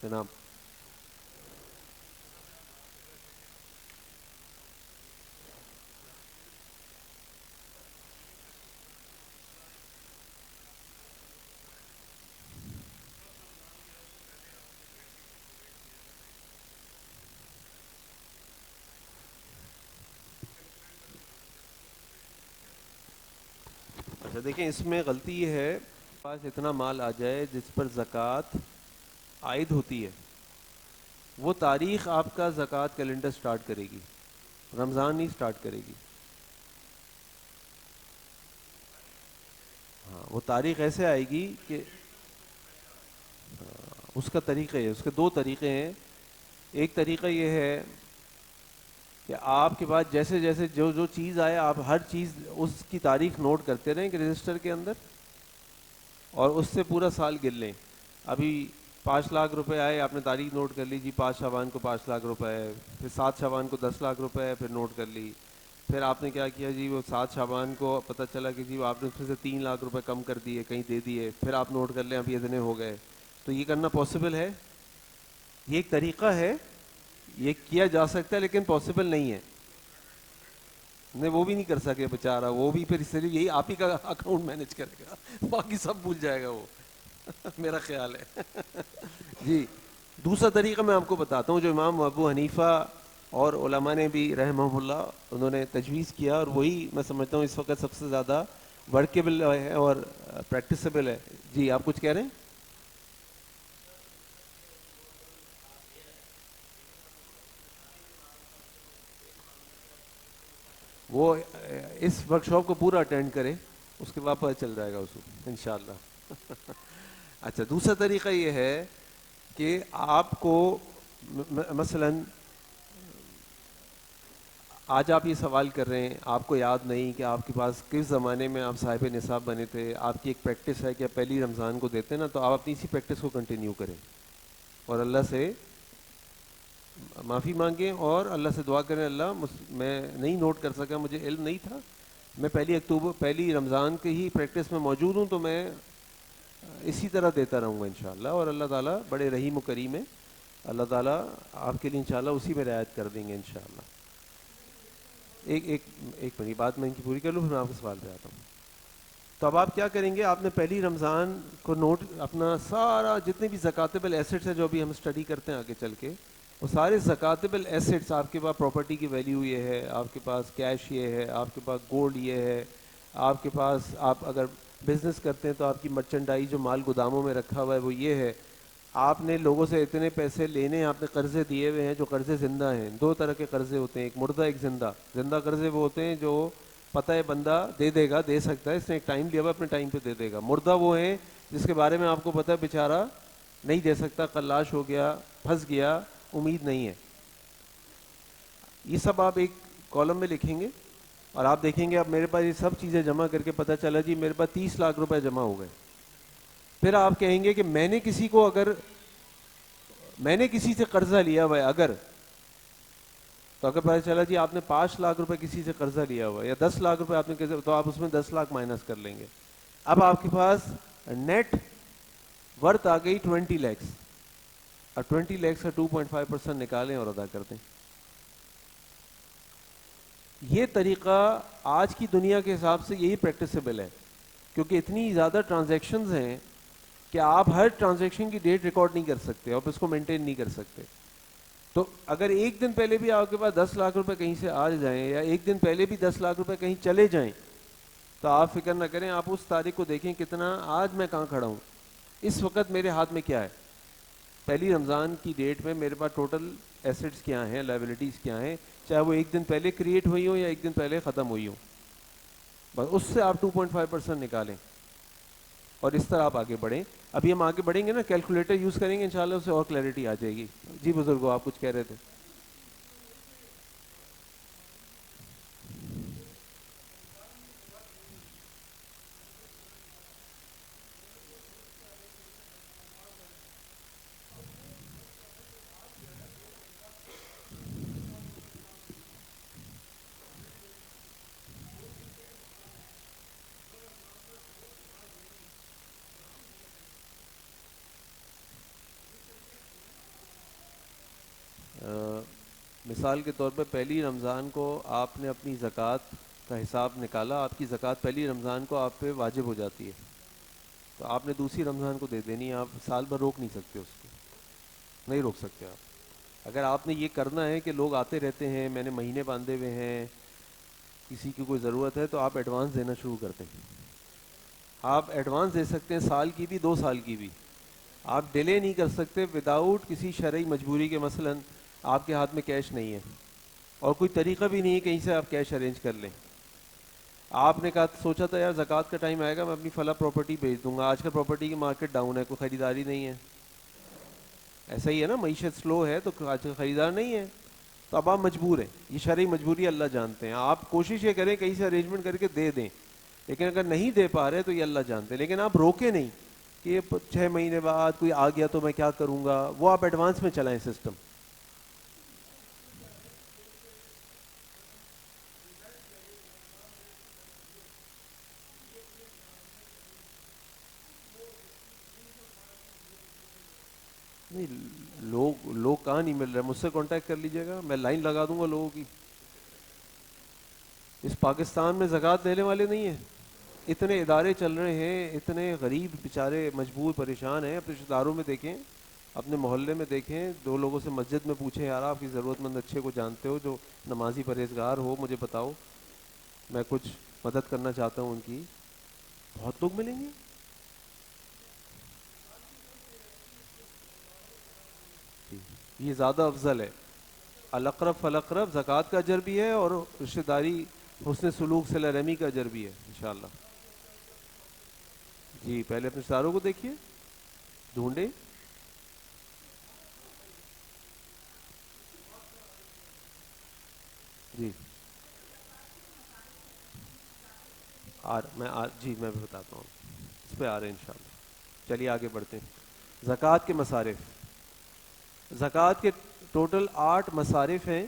جناب اچھا دیکھیں، اس میں غلطی یہ ہے پاس اتنا مال آ جائے جس پر زکوٰۃ عائد ہوتی ہے، وہ تاریخ آپ کا زکوٰۃ کیلنڈر سٹارٹ کرے گی، رمضان نہیں سٹارٹ کرے گی. ہاں، وہ تاریخ ایسے آئے گی کہ اس کا طریقہ ہے، اس کے دو طریقے ہیں. ایک طریقہ یہ ہے کہ آپ کے پاس جیسے جیسے جو جو چیز آئے آپ ہر چیز اس کی تاریخ نوٹ کرتے رہیں کہ رجسٹر کے اندر، اور اس سے پورا سال گر لیں. ابھی 5 لاکھ روپے آئے، آپ نے تاریخ نوٹ کر لی جی 5 شعبان کو 5 لاکھ روپے ہے، پھر 7 شعبان کو 10 لاکھ روپے ہے، پھر نوٹ کر لی. پھر آپ نے کیا کیا جی، وہ 7 شعبان کو پتہ چلا کہ جی وہ آپ نے اس میں سے 3 لاکھ روپے کم کر دیے، کہیں دے دیے، پھر آپ نوٹ کر لیں ابھی اتنے ہو گئے. تو یہ کرنا پاسبل ہے؟ یہ ایک طریقہ ہے، یہ کیا جا سکتا ہے لیکن پاسبل نہیں ہے. نہیں، وہ بھی نہیں کر سکے بیچارہ، وہ بھی پھر صرف یہی آپ ہی کا اکاؤنٹ مینیج کرے گا، باقی سب بھول جائے گا وہ. میرا خیال ہے. جی، دوسرا طریقہ میں آپ کو بتاتا ہوں جو امام ابو حنیفہ اور علماء نے بھی رحمہ اللہ انہوں نے تجویز کیا، اور وہی میں سمجھتا ہوں اس وقت سب سے زیادہ ورکیبل ہے اور پریکٹسیبل ہے. جی آپ کچھ کہہ رہے ہیں؟ وہ اس ورک شاپ کو پورا اٹینڈ کرے، اس کے بعد پتہ چل جائے گا اس کو انشاءاللہ. اچھا، دوسرا طریقہ یہ ہے کہ آپ کو مثلاً آج آپ یہ سوال کر رہے ہیں، آپ کو یاد نہیں کہ آپ کے پاس کس زمانے میں آپ صاحب نصاب بنے تھے. آپ کی ایک پریکٹس ہے کہ آپ پہلی رمضان کو دیتے ہیں نا، تو آپ اپنی اسی پریکٹس کو کنٹینیو کریں اور اللہ سے معافی مانگیں اور اللہ سے دعا کریں، اللہ میں نہیں نوٹ کر سکا، مجھے علم نہیں تھا، میں پہلی رمضان کے ہی پریکٹس میں موجود ہوں، تو میں اسی طرح دیتا رہوں گا انشاءاللہ، اور اللہ تعالیٰ بڑے رحیم و کریم ہے، اللہ تعالیٰ آپ کے لیے انشاءاللہ اسی میں رعایت کر دیں گے انشاءاللہ. ایک ایک ایک منٹ بات میں ان کی پوری کر لوں، پھر میں آپ کے سوال پہ آتا ہوں. تو اب آپ کیا کریں گے، آپ نے پہلی رمضان کو نوٹ اپنا سارا جتنے بھی زکاتبل ایسٹس ہیں جو بھی ہم اسٹڈی کرتے ہیں آگے چل کے، وہ سارے زکاتبل ایسٹس، آپ کے پاس پراپرٹی کی ویلیو یہ ہے، آپ کے پاس کیش یہ ہے، آپ کے پاس گولڈ یہ ہے، آپ کے پاس آپ اگر بزنس کرتے ہیں تو آپ کی مرچنڈائز جو مال گوداموں میں رکھا ہوا ہے وہ یہ ہے. آپ نے لوگوں سے اتنے پیسے لینے، آپ نے قرضے دیے ہوئے ہیں جو قرضے زندہ ہیں. دو طرح کے قرضے ہوتے ہیں، ایک مردہ ایک زندہ. زندہ قرضے وہ ہوتے ہیں جو پتہ ہے بندہ دے دے گا، دے سکتا ہے، اس نے ایک ٹائم لیا ہوا اپنے ٹائم پہ دے دے گا. مردہ وہ ہیں جس کے بارے میں آپ کو پتہ ہے بیچارہ نہیں دے سکتا، خلاش ہو گیا، پھنس گیا، امید نہیں ہے. یہ سب آپ ایک کالم میں لکھیں گے اور آپ دیکھیں گے اب میرے پاس یہ سب چیزیں جمع کر کے پتہ چلا جی میرے پاس 30 لاکھ روپے جمع ہو گئے. پھر آپ کہیں گے کہ میں نے کسی سے قرضہ لیا ہوا ہے، تو اگر پتہ چلا جی آپ نے 5 لاکھ روپے کسی سے قرضہ لیا ہوا ہے یا 10 لاکھ روپے آپ نے، تو آپ اس میں 10 لاکھ مائنس کر لیں گے. اب آپ کے پاس نیٹ ورتھ آ گئی 20 لیکس، اور 20 لیکس کا 2.5% نکالیں اور ادا کر دیں. یہ طریقہ آج کی دنیا کے حساب سے یہی پریکٹسیبل ہے، کیونکہ اتنی زیادہ ٹرانزیکشنز ہیں کہ آپ ہر ٹرانزیکشن کی ڈیٹ ریکارڈ نہیں کر سکتے اور اس کو مینٹین نہیں کر سکتے. تو اگر ایک دن پہلے بھی آپ کے پاس 10 لاکھ روپے کہیں سے آ جائیں، یا ایک دن پہلے بھی 10 لاکھ روپے کہیں چلے جائیں، تو آپ فکر نہ کریں، آپ اس تاریخ کو دیکھیں کتنا آج میں کہاں کھڑا ہوں، اس وقت میرے ہاتھ میں کیا ہے. پہلی رمضان کی ڈیٹ میں میرے پاس ٹوٹل ایسٹس کیا ہیں، لائبلٹیز کیا ہیں، چاہے وہ ایک دن پہلے کریٹ ہوئی ہوں یا ایک دن پہلے ختم ہوئی ہوں. بس اس سے آپ 2.5% نکالیں اور اس طرح آپ آگے بڑھیں. ابھی ہم آگے بڑھیں گے نا، کیلکولیٹر یوز کریں گے انشاءاللہ، اس سے اور کلیئرٹی آ جائے گی. جی بزرگو، آپ کچھ کہہ رہے تھے. مثال کے طور پہ پہلی رمضان کو آپ نے اپنی زکوٰۃ کا حساب نکالا، آپ کی زکوٰۃ پہلی رمضان کو آپ پہ واجب ہو جاتی ہے، تو آپ نے دوسری رمضان کو دے دینی ہے، آپ سال بھر روک نہیں سکتے اس کو، نہیں روک سکتے آپ۔ اگر آپ نے یہ کرنا ہے کہ لوگ آتے رہتے ہیں، میں نے مہینے باندھے ہوئے ہیں، کسی کی کوئی ضرورت ہے، تو آپ ایڈوانس دینا شروع کر دیں۔ آپ ایڈوانس دے سکتے ہیں، سال کی بھی، 2 سال کی بھی، آپ ڈیلے نہیں کر سکتے وداؤٹ کسی شرعی مجبوری کے، مثلا آپ کے ہاتھ میں کیش نہیں ہے اور کوئی طریقہ بھی نہیں ہے کہیں سے آپ کیش ارینج کر لیں۔ آپ نے کہا، سوچا تھا یار زکوٰۃ کا ٹائم آئے گا میں اپنی فلاں پراپرٹی بیچ دوں گا، آج کل پراپرٹی کی مارکیٹ ڈاؤن ہے، کوئی خریداری نہیں ہے، ایسا ہی ہے نا، معیشت سلو ہے تو آج کل خریدار نہیں ہے، تو اب آپ مجبور ہیں، یہ شرعی مجبوری اللہ جانتے ہیں، آپ کوشش یہ کریں کہیں سے ارینجمنٹ کر کے دے دیں، لیکن اگر نہیں دے پا رہے تو یہ اللہ جانتے ہیں، لیکن آپ روکے نہیں کہ یہ 6 مہینے بعد کوئی آ گیا تو میں کیا کروں گا، وہ آپ ایڈوانس میں چلائیں سسٹم۔ نہیں، لوگ کہاں نہیں مل رہے، مجھ سے کانٹیکٹ کر لیجیے گا، میں لائن لگا دوں گا لوگوں کی۔ اس پاکستان میں زکوٰۃ دینے والے نہیں ہیں، اتنے ادارے چل رہے ہیں، اتنے غریب بیچارے مجبور پریشان ہیں، اپنے رشتہ داروں میں دیکھیں، اپنے محلے میں دیکھیں، 2 لوگوں سے مسجد میں پوچھیں، یار آپ کی ضرورت مند اچھے کو جانتے ہو جو نمازی پرہیزگار ہو، مجھے بتاؤ، میں کچھ مدد کرنا چاہتا ہوں ان کی، بہت لوگ ملیں گے۔ جی، یہ زیادہ افضل ہے، الاقرب فالاقرب، زکوٰۃ کا اجر بھی ہے اور رشتہ داری حسن سلوک صلہ رحمی کا اجر بھی ہے انشاءاللہ۔ جی، پہلے اپنے رشتہ داروں کو دیکھیے، ڈھونڈیں۔ جی، جی میں بھی بتاتا ہوں، اس پہ آ رہے ہیں انشاءاللہ، چلیے آگے بڑھتے ہیں۔ زکوٰۃ کے مصارف، زکوٰۃ کے ٹوٹل 8 مصارف ہیں،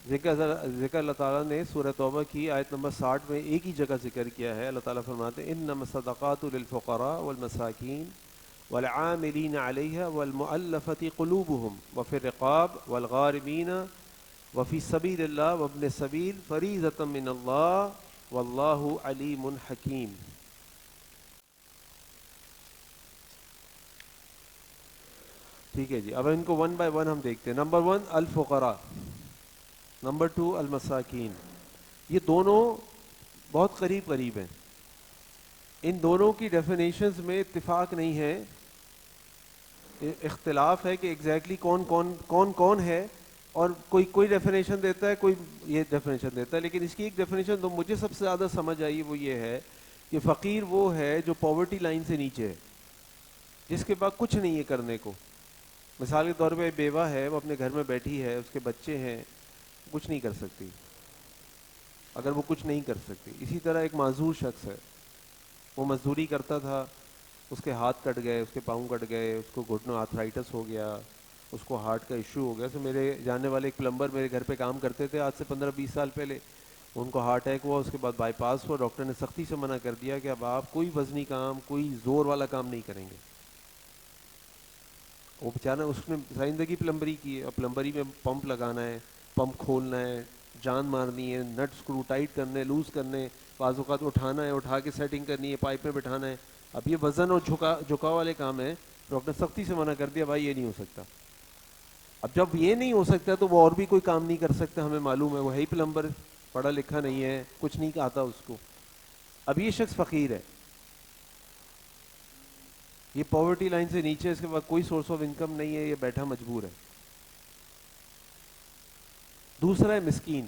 ذکر اللہ تعالیٰ نے سورہ توبہ کی آیت نمبر 60 میں ایک ہی جگہ ذکر کیا ہے۔ اللہ تعالیٰ فرماتے ہیں انما الصدقات للفقراء والمساکین والعاملین علیہا والمؤلفۃ قلوبہم وفی الرقاب والغارمین وفی سبیل اللہ وابن السبیل فریضۃ من اللہ واللہ علیم حکیم۔ ٹھیک ہے جی، اب ان کو ون بائی ون ہم دیکھتے ہیں۔ نمبر 1 الفقراء، نمبر 2 المساکین، یہ دونوں بہت قریب قریب ہیں، ان دونوں کی ڈیفینیشنز میں اتفاق نہیں ہے، اختلاف ہے کہ ایگزیکٹلی کون کون ہے، اور کوئی ڈیفینیشن دیتا ہے، کوئی یہ ڈیفینیشن دیتا ہے، لیکن اس کی ایک ڈیفینیشن تو مجھے سب سے زیادہ سمجھ آئی وہ یہ ہے کہ فقیر وہ ہے جو پاورٹی لائن سے نیچے ہے، جس کے پاس کچھ نہیں ہے کرنے کو۔ مثال کے طور پہ بیوہ ہے، وہ اپنے گھر میں بیٹھی ہے، اس کے بچے ہیں، کچھ نہیں کر سکتی، اگر وہ کچھ نہیں کر سکتی۔ اسی طرح ایک معذور شخص ہے، وہ مزدوری کرتا تھا، اس کے ہاتھ کٹ گئے، اس کے پاؤں کٹ گئے، اس کو گھٹنوں آرتھرائٹس ہو گیا، اس کو ہارٹ کا ایشو ہو گیا۔ تو میرے جاننے والے ایک پلمبر میرے گھر پہ کام کرتے تھے آج سے 15-20 سال پہلے، ان کو ہارٹ اٹیک ہوا، اس کے بعد بائی پاس ہوا، ڈاکٹر نے سختی سے منع کر دیا کہ اب آپ کوئی وزنی کام، کوئی زور والا کام نہیں کریں گے۔ وہ بیچارہ، اس نے ساری زندگی پلمبری کی ہے، اور پلمبری میں پمپ لگانا ہے، پمپ کھولنا ہے، جان مارنی ہے، نٹ اسکرو ٹائٹ کرنے، لوز کرنے، بعض اوقات اٹھانا ہے، اٹھا کے سیٹنگ کرنی ہے، پائپ میں بٹھانا ہے۔ اب یہ وزن اور جھکاؤ والے کام ہیں، ڈاکٹر نے سختی سے منع کر دیا، بھائی یہ نہیں ہو سکتا۔ اب جب یہ نہیں ہو سکتا تو وہ اور بھی کوئی کام نہیں کر سکتا، ہمیں معلوم ہے، وہ ہے ہی پلمبر، پڑھا لکھا نہیں ہے، کچھ نہیں آتا اس کو۔ اب یہ شخص فقیر ہے، یہ پاورٹی لائن سے نیچے، اس کے بعد کوئی سورس آف انکم نہیں ہے، یہ بیٹھا مجبور ہے۔ دوسرا ہے مسکین۔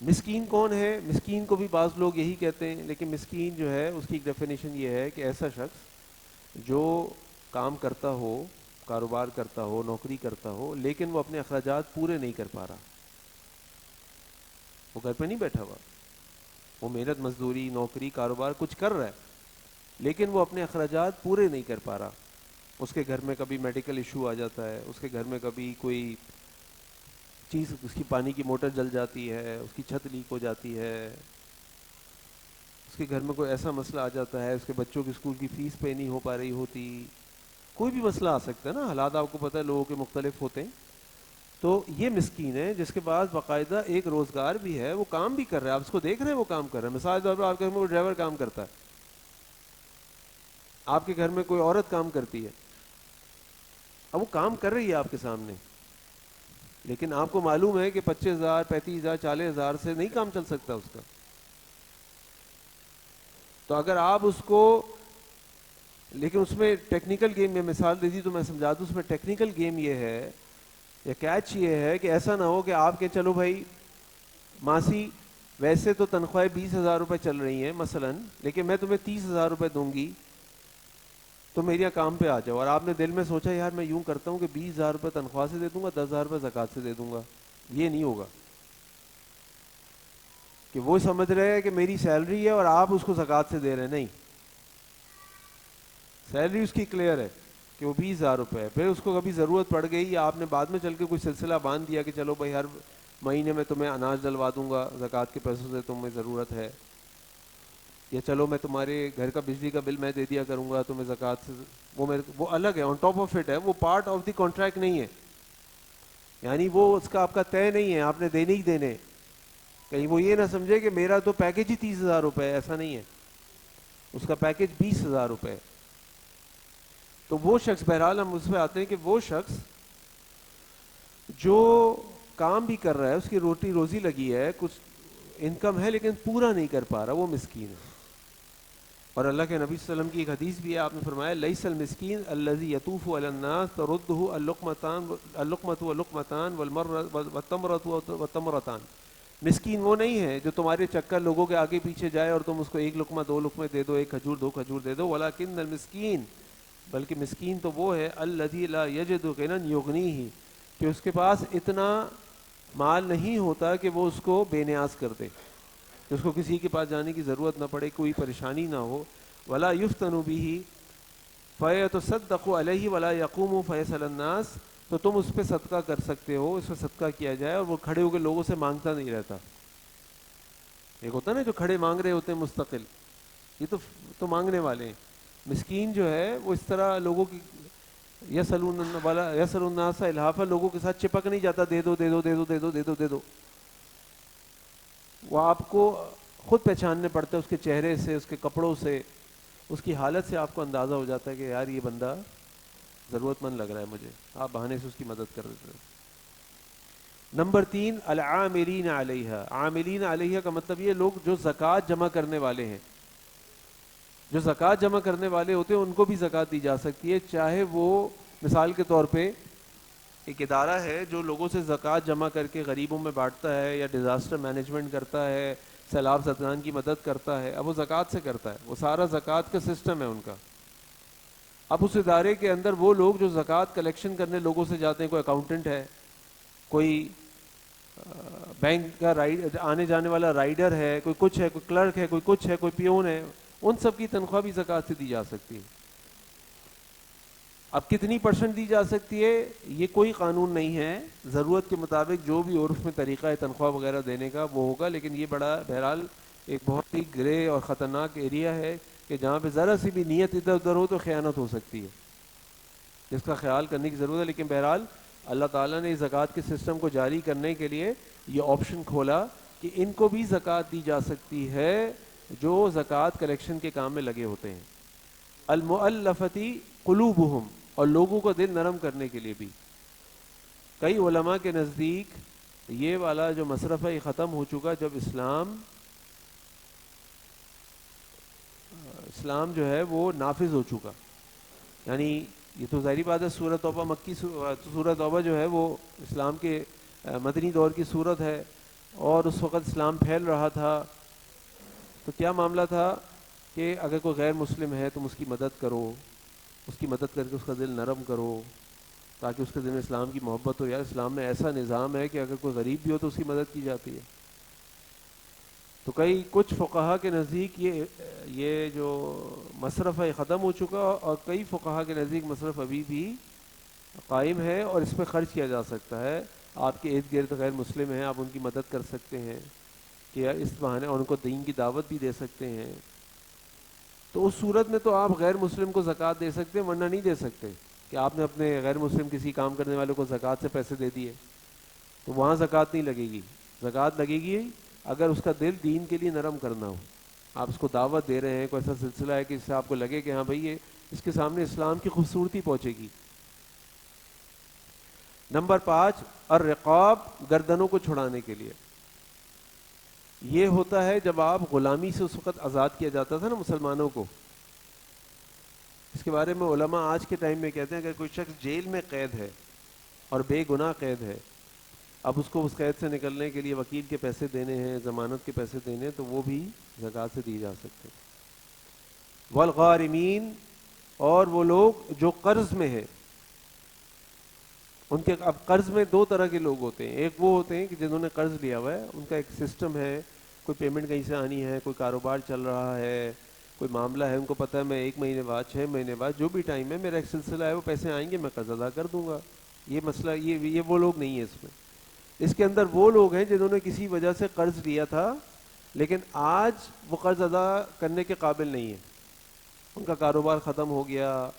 مسکین کون ہے؟ مسکین کو بھی بعض لوگ یہی کہتے ہیں، لیکن مسکین جو ہے اس کی ایک ڈیفینیشن یہ ہے کہ ایسا شخص جو کام کرتا ہو، کاروبار کرتا ہو، نوکری کرتا ہو، لیکن وہ اپنے اخراجات پورے نہیں کر پا رہا، وہ گھر پہ نہیں بیٹھا ہوا، وہ محنت مزدوری، نوکری، کاروبار کچھ کر رہا ہے، لیکن وہ اپنے اخراجات پورے نہیں کر پا رہا۔ اس کے گھر میں کبھی میڈیکل ایشو آ جاتا ہے، اس کے گھر میں کبھی کوئی چیز، اس کی پانی کی موٹر جل جاتی ہے، اس کی چھت لیک ہو جاتی ہے، اس کے گھر میں کوئی ایسا مسئلہ آ جاتا ہے، اس کے بچوں کی اسکول کی فیس پے نہیں ہو پا رہی ہوتی، کوئی بھی مسئلہ آ سکتا ہے نا، حالات آپ کو پتہ ہے لوگوں کے مختلف ہوتے ہیں۔ تو یہ مسکین ہے جس کے پاس باقاعدہ ایک روزگار بھی ہے, وہ کام بھی کر رہا ہے, آپ اس کو دیکھ رہے ہیں وہ کام کر رہا ہے. مثال کے طور پر آپ کے گھر میں وہ ڈرائیور کام کرتا ہے, آپ کے گھر میں کوئی عورت کام کرتی ہے, اب وہ کام کر رہی ہے آپ کے سامنے, لیکن آپ کو معلوم ہے کہ 25,000 35,000 40,000 سے نہیں کام چل سکتا اس کا. تو اگر آپ اس کو, لیکن اس میں ٹیکنیکل گیم میں مثال دے دی تو میں سمجھا دوں, اس میں ٹیکنیکل گیم یہ ہے یا کیچ یہ ہے کہ ایسا نہ ہو کہ آپ کے چلو بھائی ماسی ویسے تو تنخواہیں 20,000 روپے چل رہی ہیں مثلا, لیکن میں تمہیں 30,000 روپے دوں گی تو میرے یہاں کام پہ آ جاؤ, اور آپ نے دل میں سوچا یار میں یوں کرتا ہوں کہ 20,000 روپے تنخواہ سے دے دوں گا, 10,000 روپے زکوٰۃ سے دے دوں گا. یہ نہیں ہوگا کہ وہ سمجھ رہے ہیں کہ میری سیلری ہے اور آپ اس کو زکوٰۃ سے دے رہے ہیں. نہیں, سیلری اس کی کلیئر ہے کہ وہ 20,000 روپے ہے. پھر اس کو کبھی ضرورت پڑ گئی یا آپ نے بعد میں چل کے کوئی سلسلہ باندھ دیا کہ چلو بھائی ہر مہینے میں تمہیں اناج ڈلوا دوں گا زکوٰۃ کے پیسوں سے, تمہیں ضرورت ہے, یا چلو میں تمہارے گھر کا بجلی کا بل میں دے دیا کروں گا تمہیں زکوٰۃ سے, وہ الگ ہے, آن ٹاپ آف اٹ ہے, وہ پارٹ آف دی کانٹریکٹ نہیں ہے, یعنی وہ اس کا آپ کا طے نہیں ہے, آپ نے دینے ہی دینے. کہیں وہ یہ نہ سمجھے کہ میرا تو پیکیج ہی 30,000 روپے ہے, ایسا نہیں ہے, اس کا پیکیج 20,000 روپے ہے. تو وہ شخص, بہرحال ہم اس پہ آتے ہیں کہ وہ شخص جو کام بھی کر رہا ہے, اس کی روٹی روزی لگی ہے, کچھ انکم ہے لیکن پورا نہیں کر پا رہا, وہ مسکین ہے. اور اللہ کے نبی صلی اللہ علیہ وسلم کی ایک حدیث بھی ہے, آپ نے فرمایا لیس المسکین الذی یطوف علی الناس تردہ اللقمۃ واللقمتان والتمرۃ والتمرتان. مسکین وہ نہیں ہے جو تمہارے چکر لوگوں کے آگے پیچھے جائے اور تم اس کو ایک لقمہ 2 لقمے دے دو, ایک کھجور 2 کھجور دے دو, ولکن المسکین, بلکہ مسکین تو وہ ہے الذی لا یجد غنی یغنیہ, کہ اس کے پاس اتنا مال نہیں ہوتا کہ وہ اس کو بے نیاز کر دے, کہ اس کو کسی کے پاس جانے کی ضرورت نہ پڑے, کوئی پریشانی نہ ہو. ولا یفتن بہ فیتصدق علیہ ولا یقوم فیسأل الناس, تو تم اس پہ صدقہ کر سکتے ہو, اس پہ صدقہ کیا جائے, اور وہ کھڑے ہو کے لوگوں سے مانگتا نہیں رہتا. ایک ہوتا ہے نا جو کھڑے مانگ رہے ہوتے ہیں مستقل, یہ تو مانگنے والے ہیں. مسکین جو ہے وہ اس طرح لوگوں کی یسأل الناس الحافا, لوگوں کے ساتھ چپک نہیں جاتا, دے دو دے دو دے دو دے دو دے دو دے دو. وہ آپ کو خود پہچاننے پڑتا ہے, اس کے چہرے سے, اس کے کپڑوں سے, اس کی حالت سے آپ کو اندازہ ہو جاتا ہے کہ یار یہ بندہ ضرورت مند لگ رہا ہے مجھے, آپ بہانے سے اس کی مدد کر دیتے ہیں. نمبر 3 العاملین علیہا. عاملین علیہا کا مطلب یہ لوگ جو زکوٰۃ جمع کرنے والے ہیں, جو زکوٰۃ جمع کرنے والے ہوتے ہیں ان کو بھی زکوٰۃ دی جا سکتی ہے, چاہے وہ مثال کے طور پہ ایک ادارہ ہے جو لوگوں سے زکوٰۃ جمع کر کے غریبوں میں بانٹتا ہے, یا ڈیزاسٹر مینجمنٹ کرتا ہے, سیلاب زدگان کی مدد کرتا ہے, اب وہ زکوٰۃ سے کرتا ہے, وہ سارا زکوٰۃ کا سسٹم ہے ان کا. اب اس ادارے کے اندر وہ لوگ جو زکوٰۃ کلیکشن کرنے لوگوں سے جاتے ہیں, کوئی اکاؤنٹنٹ ہے, کوئی بینک کا آنے جانے والا رائڈر ہے, کوئی کچھ ہے, کوئی کلرک ہے, کوئی کچھ ہے, کوئی پیون ہے, ان سب کی تنخواہ بھی زکوٰۃ سے دی جا سکتی ہے. اب کتنی % دی جا سکتی ہے یہ کوئی قانون نہیں ہے, ضرورت کے مطابق جو بھی عرف میں طریقہ ہے تنخواہ وغیرہ دینے کا وہ ہوگا. لیکن یہ بڑا بہرحال ایک بہت ہی گرے اور خطرناک ایریا ہے کہ جہاں پہ ذرا سی بھی نیت ادھر ادھر ہو تو خیانت ہو سکتی ہے, جس کا خیال کرنے کی ضرورت ہے. لیکن بہرحال اللہ تعالیٰ نے زکوٰۃ کے سسٹم کو جاری کرنے کے لیے یہ آپشن کھولا کہ ان کو بھی زکوٰۃ دی جا سکتی ہے جو زکوٰۃ کلیکشن کے کام میں لگے ہوتے ہیں. المؤلفتی قلوبہم, اور لوگوں کو دل نرم کرنے کے لیے بھی. کئی علماء کے نزدیک یہ والا جو مصرف ہے یہ ختم ہو چکا جب اسلام جو ہے وہ نافذ ہو چکا. یعنی یہ تو ظاہری بات ہے, سورۃ توبہ مکی, سورۃ توبہ جو ہے وہ اسلام کے مدنی دور کی صورت ہے, اور اس وقت اسلام پھیل رہا تھا. تو کیا معاملہ تھا کہ اگر کوئی غیر مسلم ہے تم اس کی مدد کرو, اس کی مدد کر کے اس کا دل نرم کرو تاکہ اس کے دل میں اسلام کی محبت ہو. یار اسلام میں ایسا نظام ہے کہ اگر کوئی غریب بھی ہو تو اس کی مدد کی جاتی ہے. تو کچھ فقہا کے نزدیک یہ جو مصرف ہے ختم ہو چکا, اور کئی فقہا کے نزدیک مصرف ابھی بھی قائم ہے اور اس پہ خرچ کیا جا سکتا ہے. آپ کے ارد گرد غیر مسلم ہیں, آپ ان کی مدد کر سکتے ہیں کہ اس بہانے, اور ان کو دین کی دعوت بھی دے سکتے ہیں. تو اس صورت میں تو آپ غیر مسلم کو زکوٰۃ دے سکتے ہیں, ورنہ نہیں دے سکتے کہ آپ نے اپنے غیر مسلم کسی کام کرنے والے کو زکوٰۃ سے پیسے دے دیے. تو وہاں زکوٰۃ نہیں لگے گی. زکوٰۃ لگے گی اگر اس کا دل دین کے لیے نرم کرنا ہو. آپ اس کو دعوت دے رہے ہیں, کوئی ایسا سلسلہ ہے کہ اس سے آپ کو لگے کہ ہاں بھائی یہ اس کے سامنے اسلام کی خوبصورتی پہنچے گی. نمبر 5 الرقاب, گردنوں کو چھڑانے کے لیے. یہ ہوتا ہے جب آپ غلامی سے اس وقت آزاد کیا جاتا تھا نا مسلمانوں کو. اس کے بارے میں علماء آج کے ٹائم میں کہتے ہیں کہ کوئی شخص جیل میں قید ہے اور بے گناہ قید ہے, اب اس کو اس قید سے نکلنے کے لیے وکیل کے پیسے دینے ہیں, ضمانت کے پیسے دینے ہیں, تو وہ بھی زکوٰۃ سے دیے جا سکتے ہیں. والغارمین, اور وہ لوگ جو قرض میں ہیں, ان کے اب قرض میں دو طرح کے لوگ ہوتے ہیں. ایک وہ ہوتے ہیں کہ جنہوں نے قرض لیا ہوا ہے, ان کا ایک سسٹم ہے, کوئی پیمنٹ کہیں سے آنی ہے, کوئی کاروبار چل رہا ہے, کوئی معاملہ ہے, ان کو پتہ ہے میں 1 مہینے بعد 6 مہینے بعد جو بھی ٹائم ہے میرا ایک سلسلہ ہے, وہ پیسے آئیں گے, میں قرض ادا کر دوں گا. یہ مسئلہ یہ وہ لوگ نہیں ہیں اس میں. اس کے اندر وہ لوگ ہیں جنہوں نے کسی وجہ سے قرض لیا تھا لیکن آج وہ قرض ادا کرنے کے قابل نہیں ہیں, ان کا کاروبار ختم ہو گیا,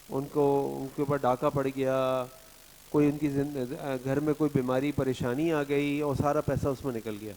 ان کے اوپر ڈاکہ پڑ گیا, کوئی ان کی گھر میں کوئی بیماری پریشانی آ گئی اور سارا پیسہ اس میں نکل گیا.